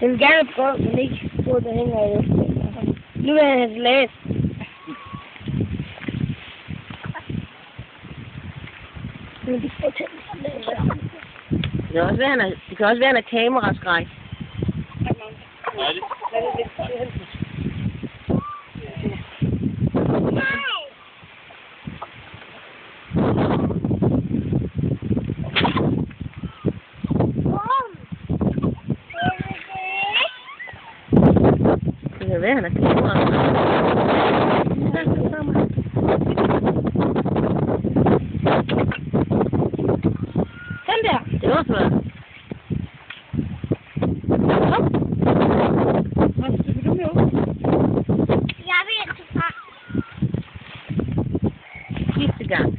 Jeg vil gerne prøve, men ikke få det hænger i luften. Nu vil jeg have læst. Men det får til det kan også være, han er kameraskræk. Nej, det. Det kan være, han er kameraskræk. Den der. Det var flot. Jeg vil ikke fra. Sidste gang.